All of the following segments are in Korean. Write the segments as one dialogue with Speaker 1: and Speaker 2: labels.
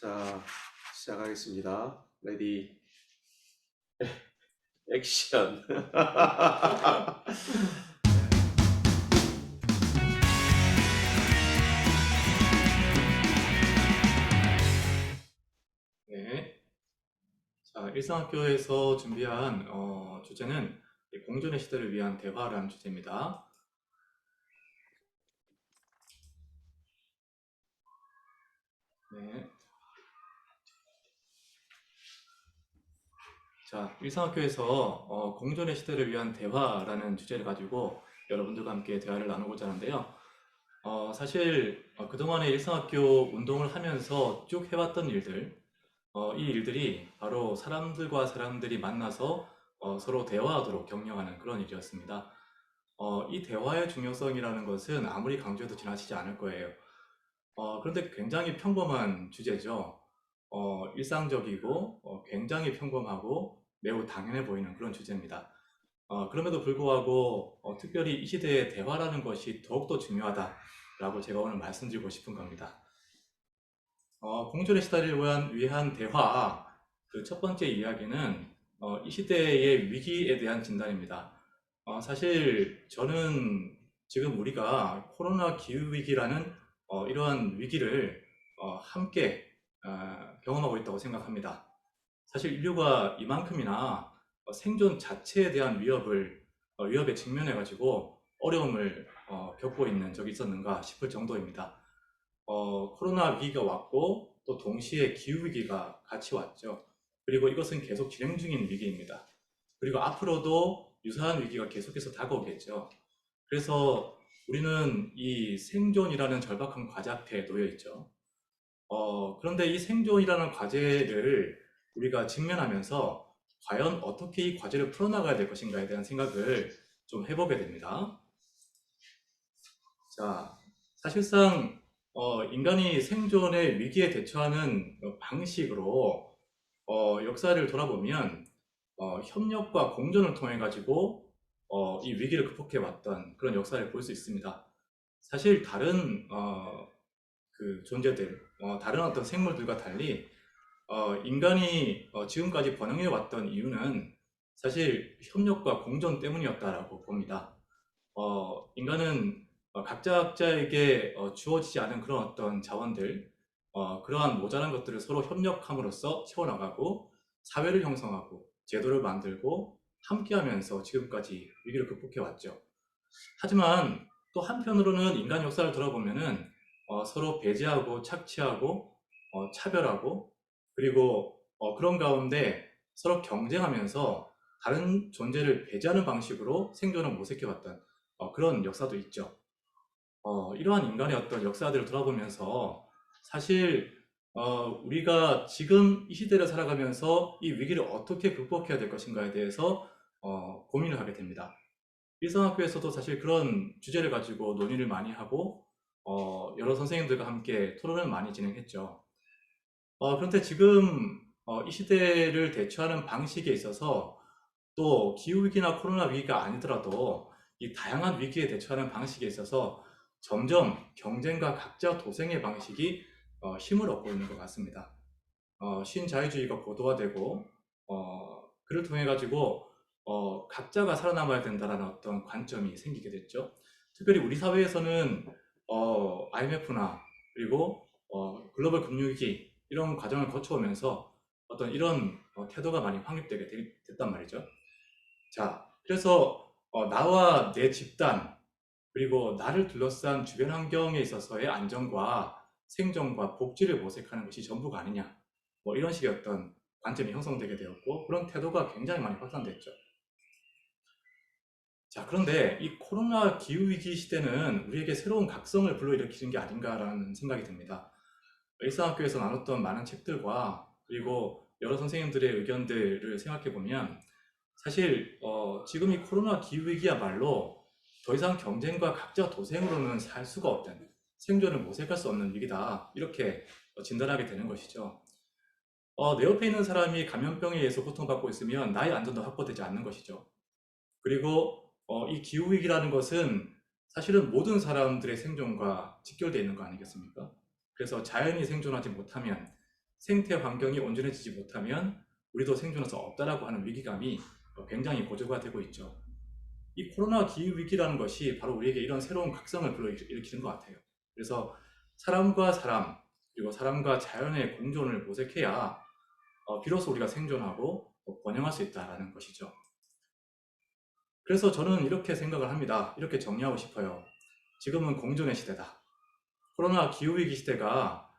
Speaker 1: 자, 시작하겠습니다. 레디, 액션.
Speaker 2: 네. 자, 일상학교에서 준비한 주제는 공존의 시대를 위한 대화라는 주제입니다. 네. 자, 일상학교에서 공존의 시대를 위한 대화라는 주제를 가지고 여러분들과 함께 대화를 나누고자 하는데요. 사실 그동안의 일상학교 운동을 하면서 쭉 해왔던 일들, 이 일들이 바로 사람들과 사람들이 만나서 서로 대화하도록 격려하는 그런 일이었습니다. 이 대화의 중요성이라는 것은 아무리 강조해도 지나치지 않을 거예요. 그런데 굉장히 평범한 주제죠. 일상적이고 굉장히 평범하고 매우 당연해 보이는 그런 주제입니다. 그럼에도 불구하고 특별히 이 시대의 대화라는 것이 더욱더 중요하다라고 제가 오늘 말씀드리고 싶은 겁니다. 공존의 시대를 위한 대화, 그 첫 번째 이야기는 이 시대의 위기에 대한 진단입니다. 사실 저는 지금 우리가 코로나 기후위기라는 이러한 위기를 함께 경험하고 있다고 생각합니다. 사실 인류가 이만큼이나 생존 자체에 대한 위협에 직면해가지고 어려움을 겪고 있는 적이 있었는가 싶을 정도입니다. 코로나 위기가 왔고 또 동시에 기후위기가 같이 왔죠. 그리고 이것은 계속 진행 중인 위기입니다. 그리고 앞으로도 유사한 위기가 계속해서 다가오겠죠. 그래서 우리는 이 생존이라는 절박한 과제 앞에 놓여 있죠. 그런데 이 생존이라는 과제를 우리가 직면하면서 과연 어떻게 이 과제를 풀어나가야 될 것인가에 대한 생각을 좀 해보게 됩니다. 자, 사실상 인간이 생존의 위기에 대처하는 방식으로 역사를 돌아보면 협력과 공존을 통해 가지고 이 위기를 극복해 왔던 그런 역사를 볼 수 있습니다. 사실 다른 그 존재들, 다른 어떤 생물들과 달리 인간이 지금까지 번영해 왔던 이유는 사실 협력과 공존 때문이었다라고 봅니다. 인간은 각자에게 주어지지 않은 그런 어떤 자원들, 그러한 모자란 것들을 서로 협력함으로써 채워나가고 사회를 형성하고 제도를 만들고 함께하면서 지금까지 위기를 극복해 왔죠. 하지만 또 한편으로는 인간 역사를 돌아보면은 서로 배제하고 착취하고 차별하고 그리고 그런 가운데 서로 경쟁하면서 다른 존재를 배제하는 방식으로 생존을 모색해왔던 그런 역사도 있죠. 이러한 인간의 어떤 역사들을 돌아보면서 사실 우리가 지금 이 시대를 살아가면서 이 위기를 어떻게 극복해야 될 것인가에 대해서 고민을 하게 됩니다. 일상학교에서도 사실 그런 주제를 가지고 논의를 많이 하고 여러 선생님들과 함께 토론을 많이 진행했죠. 그런데 지금 이 시대를 대처하는 방식에 있어서 또 기후위기나 코로나 위기가 아니더라도 이 다양한 위기에 대처하는 방식에 있어서 점점 경쟁과 각자 도생의 방식이 힘을 얻고 있는 것 같습니다. 신자유주의가 고도화되고 그를 통해 가지고 각자가 살아남아야 된다는 어떤 관점이 생기게 됐죠. 특별히 우리 사회에서는 IMF나 그리고 글로벌 금융위기 이런 과정을 거쳐오면서 어떤 이런 태도가 많이 확립되게 됐단 말이죠. 자, 그래서 나와 내 집단 그리고 나를 둘러싼 주변 환경에 있어서의 안정과 생존과 복지를 모색하는 것이 전부가 아니냐. 뭐 이런 식의 어떤 관점이 형성되게 되었고 그런 태도가 굉장히 많이 확산됐죠. 자, 그런데 이 코로나 기후위기 시대는 우리에게 새로운 각성을 불러일으키는 게 아닌가라는 생각이 듭니다. 일상학교에서 나눴던 많은 책들과 그리고 여러 선생님들의 의견들을 생각해 보면 사실 지금 이 코로나 기후위기야말로 더 이상 경쟁과 각자 도생으로는 살 수가 없는 생존을 모색할 수 없는 위기다 이렇게 진단하게 되는 것이죠. 내 옆에 있는 사람이 감염병에 의해서 고통받고 있으면 나의 안전도 확보되지 않는 것이죠. 그리고 이 기후위기라는 것은 사실은 모든 사람들의 생존과 직결되어 있는 거 아니겠습니까? 그래서 자연이 생존하지 못하면 생태 환경이 온전해지지 못하면 우리도 생존할 수 없다라고 하는 위기감이 굉장히 고조가 되고 있죠. 이 코로나 기후위기라는 것이 바로 우리에게 이런 새로운 각성을 불러일으키는 것 같아요. 그래서 사람과 사람, 그리고 사람과 자연의 공존을 모색해야 비로소 우리가 생존하고 번영할 수 있다는 것이죠. 그래서 저는 이렇게 생각을 합니다. 이렇게 정리하고 싶어요. 지금은 공존의 시대다. 코로나 기후위기 시대가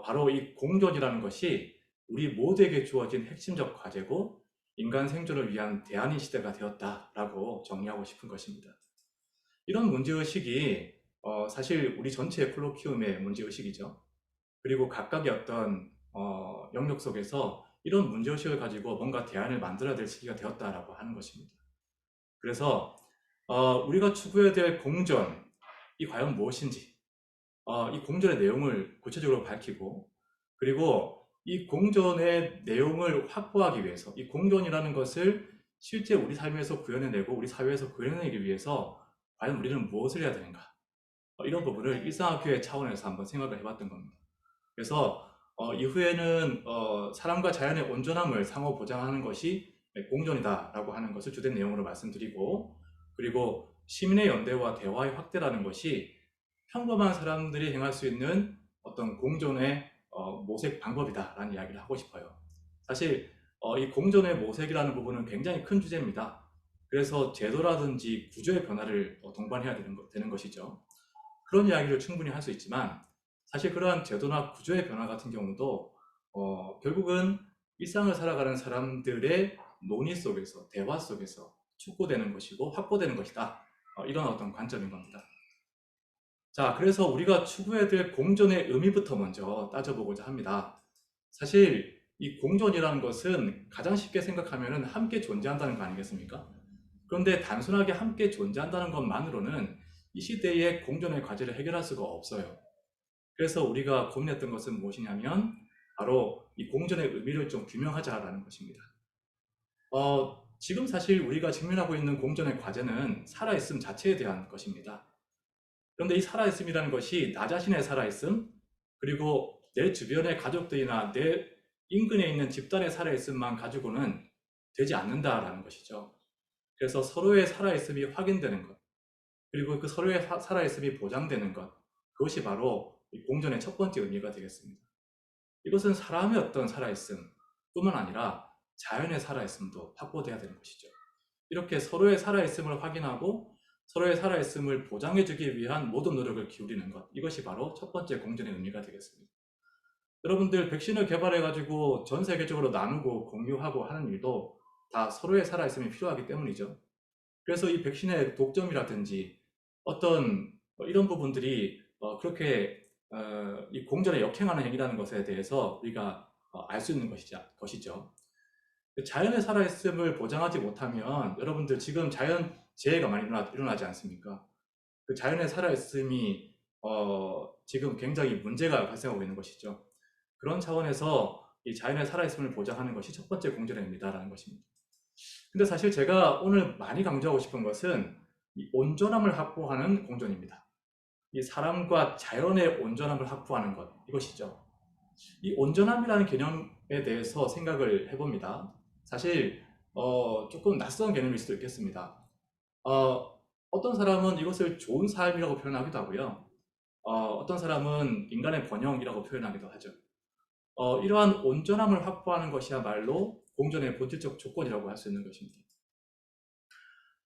Speaker 2: 바로 이 공존이라는 것이 우리 모두에게 주어진 핵심적 과제고 인간 생존을 위한 대안인 시대가 되었다라고 정리하고 싶은 것입니다. 이런 문제의식이 사실 우리 전체의 콜로키움의 문제의식이죠. 그리고 각각의 어떤 영역 속에서 이런 문제의식을 가지고 뭔가 대안을 만들어야 될 시기가 되었다라고 하는 것입니다. 그래서 우리가 추구해야 될 공존이 과연 무엇인지 이 공존의 내용을 구체적으로 밝히고 그리고 이 공존의 내용을 확보하기 위해서 이 공존이라는 것을 실제 우리 삶에서 구현해내고 우리 사회에서 구현해내기 위해서 과연 우리는 무엇을 해야 되는가 이런 부분을 일상학교의 차원에서 한번 생각을 해봤던 겁니다. 그래서 이후에는 사람과 자연의 온전함을 상호 보장하는 것이 공존이다라고 하는 것을 주된 내용으로 말씀드리고 그리고 시민의 연대와 대화의 확대라는 것이 평범한 사람들이 행할 수 있는 어떤 공존의 모색 방법이다라는 이야기를 하고 싶어요. 사실 이 공존의 모색이라는 부분은 굉장히 큰 주제입니다. 그래서 제도라든지 구조의 변화를 동반해야 되는 것이죠. 그런 이야기를 충분히 할 수 있지만 사실 그러한 제도나 구조의 변화 같은 경우도 결국은 일상을 살아가는 사람들의 논의 속에서 대화 속에서 촉구되는 것이고 확보되는 것이다. 이런 어떤 관점인 겁니다. 자, 그래서 우리가 추구해야 될 공존의 의미부터 먼저 따져보고자 합니다. 사실 이 공존이라는 것은 가장 쉽게 생각하면 함께 존재한다는 거 아니겠습니까? 그런데 단순하게 함께 존재한다는 것만으로는 이 시대의 공존의 과제를 해결할 수가 없어요. 그래서 우리가 고민했던 것은 무엇이냐면 바로 이 공존의 의미를 좀 규명하자라는 것입니다. 지금 사실 우리가 직면하고 있는 공존의 과제는 살아있음 자체에 대한 것입니다. 그런데 이 살아있음이라는 것이 나 자신의 살아있음 그리고 내 주변의 가족들이나 내 인근에 있는 집단의 살아있음만 가지고는 되지 않는다라는 것이죠. 그래서 서로의 살아있음이 확인되는 것 그리고 그 서로의 살아있음이 보장되는 것 그것이 바로 이 공존의 첫 번째 의미가 되겠습니다. 이것은 사람의 어떤 살아있음 뿐만 아니라 자연의 살아있음도 확보돼야 되는 것이죠. 이렇게 서로의 살아있음을 확인하고 서로의 살아있음을 보장해주기 위한 모든 노력을 기울이는 것 이것이 바로 첫 번째 공존의 의미가 되겠습니다. 여러분들 백신을 개발해가지고 전 세계적으로 나누고 공유하고 하는 일도 다 서로의 살아있음이 필요하기 때문이죠. 그래서 이 백신의 독점이라든지 어떤 이런 부분들이 그렇게 이 공존에 역행하는 행위라는 것에 대해서 우리가 알 수 있는 것이죠. 자연의 살아있음을 보장하지 못하면 여러분들 지금 자연 재해가 많이 일어나지 않습니까? 그 자연의 살아있음이 지금 굉장히 문제가 발생하고 있는 것이죠. 그런 차원에서 이 자연의 살아있음을 보장하는 것이 첫 번째 공존입니다라는 것입니다. 근데 사실 제가 오늘 많이 강조하고 싶은 것은 이 온전함을 확보하는 공존입니다. 이 사람과 자연의 온전함을 확보하는 것 이것이죠. 이 온전함이라는 개념에 대해서 생각을 해봅니다. 사실 조금 낯선 개념일 수도 있겠습니다. 어떤 사람은 이것을 좋은 삶이라고 표현하기도 하고요. 어떤 사람은 인간의 번영이라고 표현하기도 하죠. 이러한 온전함을 확보하는 것이야말로 공존의 본질적 조건이라고 할 수 있는 것입니다.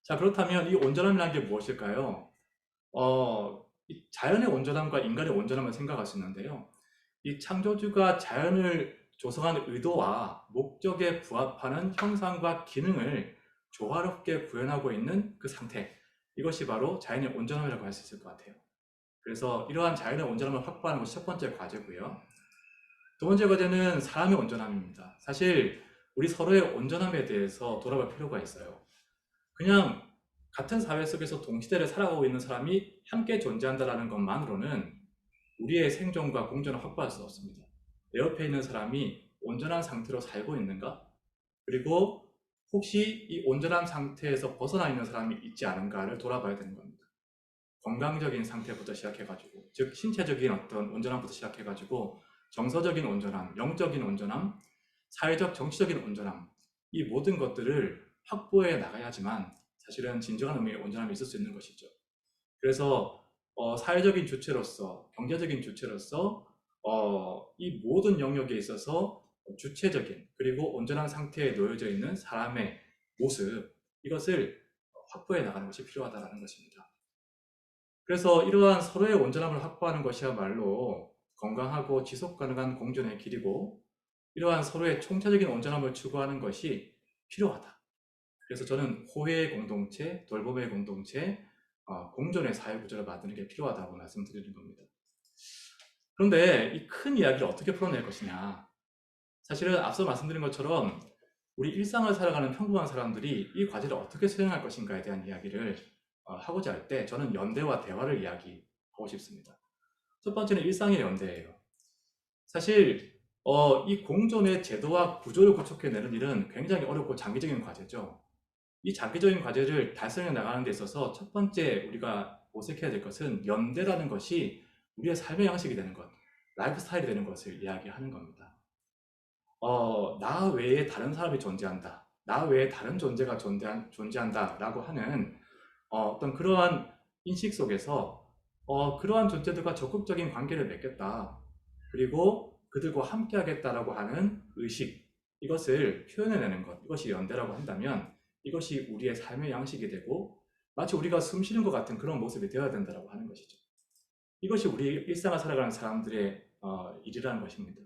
Speaker 2: 자, 그렇다면 이 온전함이라는 게 무엇일까요? 이 자연의 온전함과 인간의 온전함을 생각할 수 있는데요. 이 창조주가 자연을 조성한 의도와 목적에 부합하는 형상과 기능을 조화롭게 구현하고 있는 그 상태 이것이 바로 자연의 온전함이라고 할 수 있을 것 같아요. 그래서 이러한 자연의 온전함을 확보하는 것이 첫 번째 과제고요. 두 번째 과제는 사람의 온전함입니다. 사실 우리 서로의 온전함에 대해서 돌아볼 필요가 있어요. 그냥 같은 사회 속에서 동시대를 살아가고 있는 사람이 함께 존재한다는 것만으로는 우리의 생존과 공존을 확보할 수 없습니다. 내 옆에 있는 사람이 온전한 상태로 살고 있는가? 그리고 혹시 이 온전한 상태에서 벗어나 있는 사람이 있지 않은가를 돌아봐야 되는 겁니다. 건강적인 상태부터 시작해가지고 즉 신체적인 어떤 온전함부터 시작해가지고 정서적인 온전함, 영적인 온전함, 사회적, 정치적인 온전함, 이 모든 것들을 확보해 나가야지만 사실은 진정한 의미의 온전함이 있을 수 있는 것이죠. 그래서 사회적인 주체로서, 경제적인 주체로서 이 모든 영역에 있어서 주체적인 그리고 온전한 상태에 놓여져 있는 사람의 모습, 이것을 확보해 나가는 것이 필요하다는 것입니다. 그래서 이러한 서로의 온전함을 확보하는 것이야말로 건강하고 지속 가능한 공존의 길이고, 이러한 서로의 총체적인 온전함을 추구하는 것이 필요하다. 그래서 저는 호혜의 공동체, 돌봄의 공동체, 공존의 사회 구조를 만드는 게 필요하다고 말씀드리는 겁니다. 그런데 이 큰 이야기를 어떻게 풀어낼 것이냐. 사실은 앞서 말씀드린 것처럼 우리 일상을 살아가는 평범한 사람들이 이 과제를 어떻게 수행할 것인가에 대한 이야기를 하고자 할 때 저는 연대와 대화를 이야기하고 싶습니다. 첫 번째는 일상의 연대예요. 사실 이 공존의 제도와 구조를 구축해내는 일은 굉장히 어렵고 장기적인 과제죠. 이 장기적인 과제를 달성해 나가는 데 있어서 첫 번째 우리가 모색해야 될 것은 연대라는 것이 우리의 삶의 양식이 되는 것, 라이프 스타일이 되는 것을 이야기하는 겁니다. 나 외에 다른 사람이 존재한다. 나 외에 다른 존재가 존재한다라고 하는 어떤 그러한 인식 속에서 그러한 존재들과 적극적인 관계를 맺겠다. 그리고 그들과 함께 하겠다라고 하는 의식, 이것을 표현해내는 것, 이것이 연대라고 한다면 이것이 우리의 삶의 양식이 되고 마치 우리가 숨 쉬는 것 같은 그런 모습이 되어야 된다고 하는 것이죠. 이것이 우리 일상을 살아가는 사람들의 일이라는 것입니다.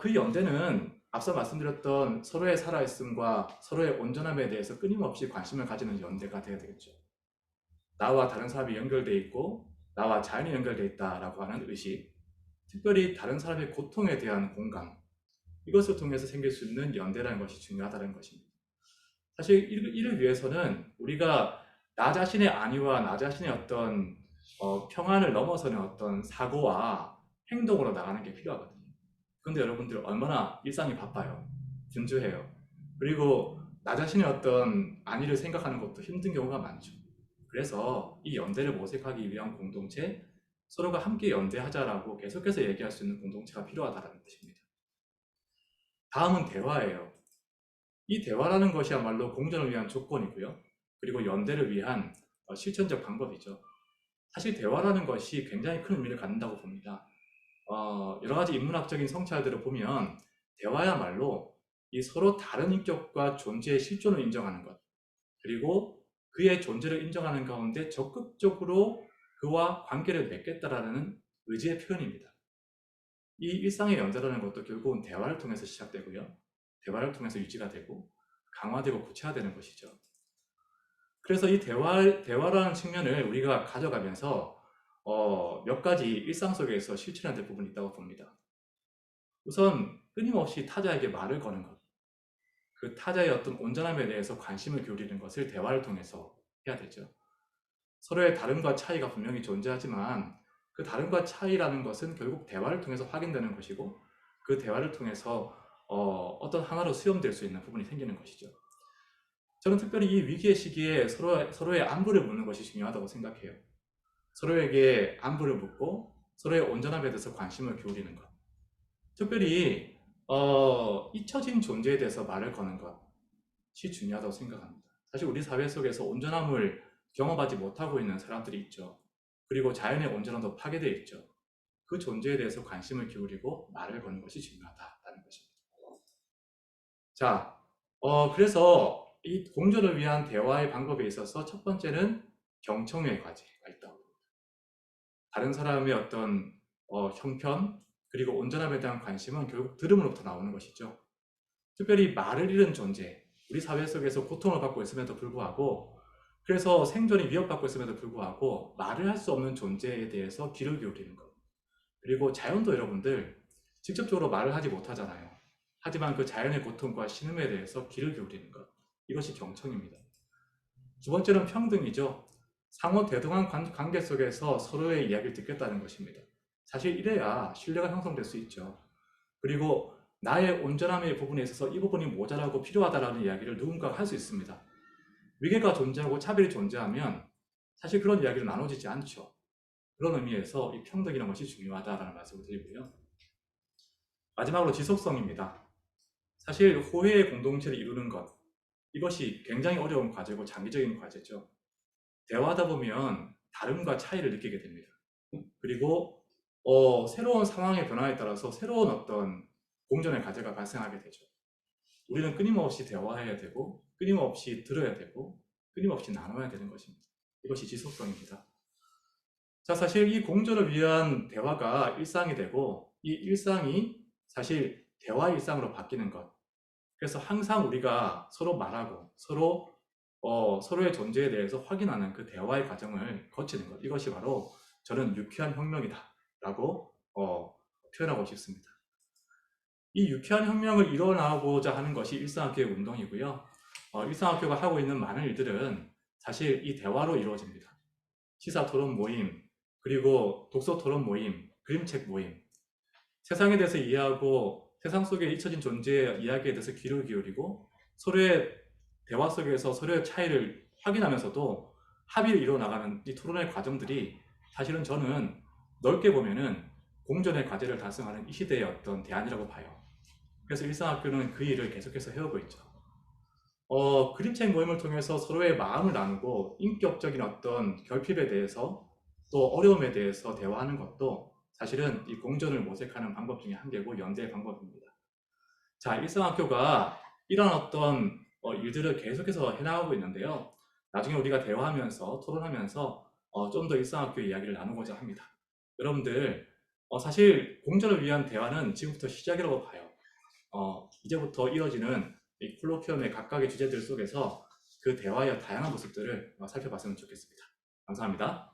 Speaker 2: 그 연대는 앞서 말씀드렸던 서로의 살아있음과 서로의 온전함에 대해서 끊임없이 관심을 가지는 연대가 되어야 되겠죠. 나와 다른 사람이 연결되어 있고 나와 자연이 연결되어 있다라고 하는 의식, 특별히 다른 사람의 고통에 대한 공감, 이것을 통해서 생길 수 있는 연대라는 것이 중요하다는 것입니다. 사실 이를 위해서는 우리가 나 자신의 안위와 나 자신의 어떤 평안을 넘어서는 어떤 사고와 행동으로 나가는 게 필요하거든요. 그런데 여러분들 얼마나 일상이 바빠요. 분주해요. 그리고 나 자신의 어떤 안위를 생각하는 것도 힘든 경우가 많죠. 그래서 이 연대를 모색하기 위한 공동체, 서로가 함께 연대하자라고 계속해서 얘기할 수 있는 공동체가 필요하다는 뜻입니다. 다음은 대화예요. 이 대화라는 것이야말로 공존을 위한 조건이고요. 그리고 연대를 위한 실천적 방법이죠. 사실 대화라는 것이 굉장히 큰 의미를 갖는다고 봅니다. 여러 가지 인문학적인 성찰들을 보면 대화야말로 이 서로 다른 인격과 존재의 실존을 인정하는 것, 그리고 그의 존재를 인정하는 가운데 적극적으로 그와 관계를 맺겠다라는 의지의 표현입니다. 이 일상의 연대라는 것도 결국은 대화를 통해서 시작되고요. 대화를 통해서 유지가 되고 강화되고 구체화되는 것이죠. 그래서 이 대화라는 측면을 우리가 가져가면서 몇 가지 일상 속에서 실천해야 될 부분이 있다고 봅니다. 우선 끊임없이 타자에게 말을 거는 것, 그 타자의 어떤 온전함에 대해서 관심을 기울이는 것을 대화를 통해서 해야 되죠. 서로의 다름과 차이가 분명히 존재하지만 그 다름과 차이라는 것은 결국 대화를 통해서 확인되는 것이고 그 대화를 통해서 어떤 하나로 수렴될 수 있는 부분이 생기는 것이죠. 저는 특별히 이 위기의 시기에 서로의 안부를 묻는 것이 중요하다고 생각해요. 서로에게 안부를 묻고 서로의 온전함에 대해서 관심을 기울이는 것. 특별히 잊혀진 존재에 대해서 말을 거는 것이 중요하다고 생각합니다. 사실 우리 사회 속에서 온전함을 경험하지 못하고 있는 사람들이 있죠. 그리고 자연의 온전함도 파괴되어 있죠. 그 존재에 대해서 관심을 기울이고 말을 거는 것이 중요하다는 것입니다. 자, 그래서 이 공존을 위한 대화의 방법에 있어서 첫 번째는 경청의 과제가 있다고 봅니다. 다른 사람의 어떤 형편, 그리고 온전함에 대한 관심은 결국 들음으로부터 나오는 것이죠. 특별히 말을 잃은 존재, 우리 사회 속에서 고통을 받고 있음에도 불구하고, 그래서 생존이 위협받고 있음에도 불구하고 말을 할 수 없는 존재에 대해서 귀를 기울이는 것. 그리고 자연도 여러분들 직접적으로 말을 하지 못하잖아요. 하지만 그 자연의 고통과 신음에 대해서 귀를 기울이는 것. 이것이 경청입니다. 두 번째는 평등이죠. 상호 대등한 관계 속에서 서로의 이야기를 듣겠다는 것입니다. 사실 이래야 신뢰가 형성될 수 있죠. 그리고 나의 온전함의 부분에 있어서 이 부분이 모자라고 필요하다라는 이야기를 누군가가 할 수 있습니다. 위계가 존재하고 차별이 존재하면 사실 그런 이야기를 나눠지지 않죠. 그런 의미에서 이 평등이라는 것이 중요하다라는 말씀을 드리고요. 마지막으로 지속성입니다. 사실 호혜의 공동체를 이루는 것, 이것이 굉장히 어려운 과제고 장기적인 과제죠. 대화하다 보면 다름과 차이를 느끼게 됩니다. 그리고 새로운 상황의 변화에 따라서 새로운 어떤 공존의 과제가 발생하게 되죠. 우리는 끊임없이 대화해야 되고 끊임없이 들어야 되고 끊임없이 나눠야 되는 것입니다. 이것이 지속성입니다. 자, 사실 이 공존을 위한 대화가 일상이 되고 이 일상이 사실 대화 일상으로 바뀌는 것. 그래서 항상 우리가 서로 말하고 서로의 존재에 대해서 확인하는 그 대화의 과정을 거치는 것. 이것이 바로 저는 유쾌한 혁명이다 라고 표현하고 싶습니다. 이 유쾌한 혁명을 일어나고자 하는 것이 일상학교의 운동이고요. 일상학교가 하고 있는 많은 일들은 사실 이 대화로 이루어집니다. 시사토론 모임, 그리고 독서토론 모임, 그림책 모임, 세상에 대해서 이해하고 세상 속에 잊혀진 존재의 이야기에 대해서 귀를 기울이고 서로의 대화 속에서 서로의 차이를 확인하면서도 합의를 이뤄나가는 이 토론의 과정들이 사실은 저는 넓게 보면은 공존의 과제를 달성하는 이 시대의 어떤 대안이라고 봐요. 그래서 일상학교는 그 일을 계속해서 해오고 있죠. 그림책 모임을 통해서 서로의 마음을 나누고 인격적인 어떤 결핍에 대해서 또 어려움에 대해서 대화하는 것도 사실은 이 공존을 모색하는 방법 중에 한 개고 연대의 방법입니다. 자, 일상학교가 이런 어떤 일들을 계속해서 해나가고 있는데요. 나중에 우리가 대화하면서 토론하면서 좀 더 일상학교 이야기를 나누고자 합니다. 여러분들 사실 공존을 위한 대화는 지금부터 시작이라고 봐요. 이제부터 이어지는 이 콜로퀴엄의 각각의 주제들 속에서 그 대화의 다양한 모습들을 살펴봤으면 좋겠습니다. 감사합니다.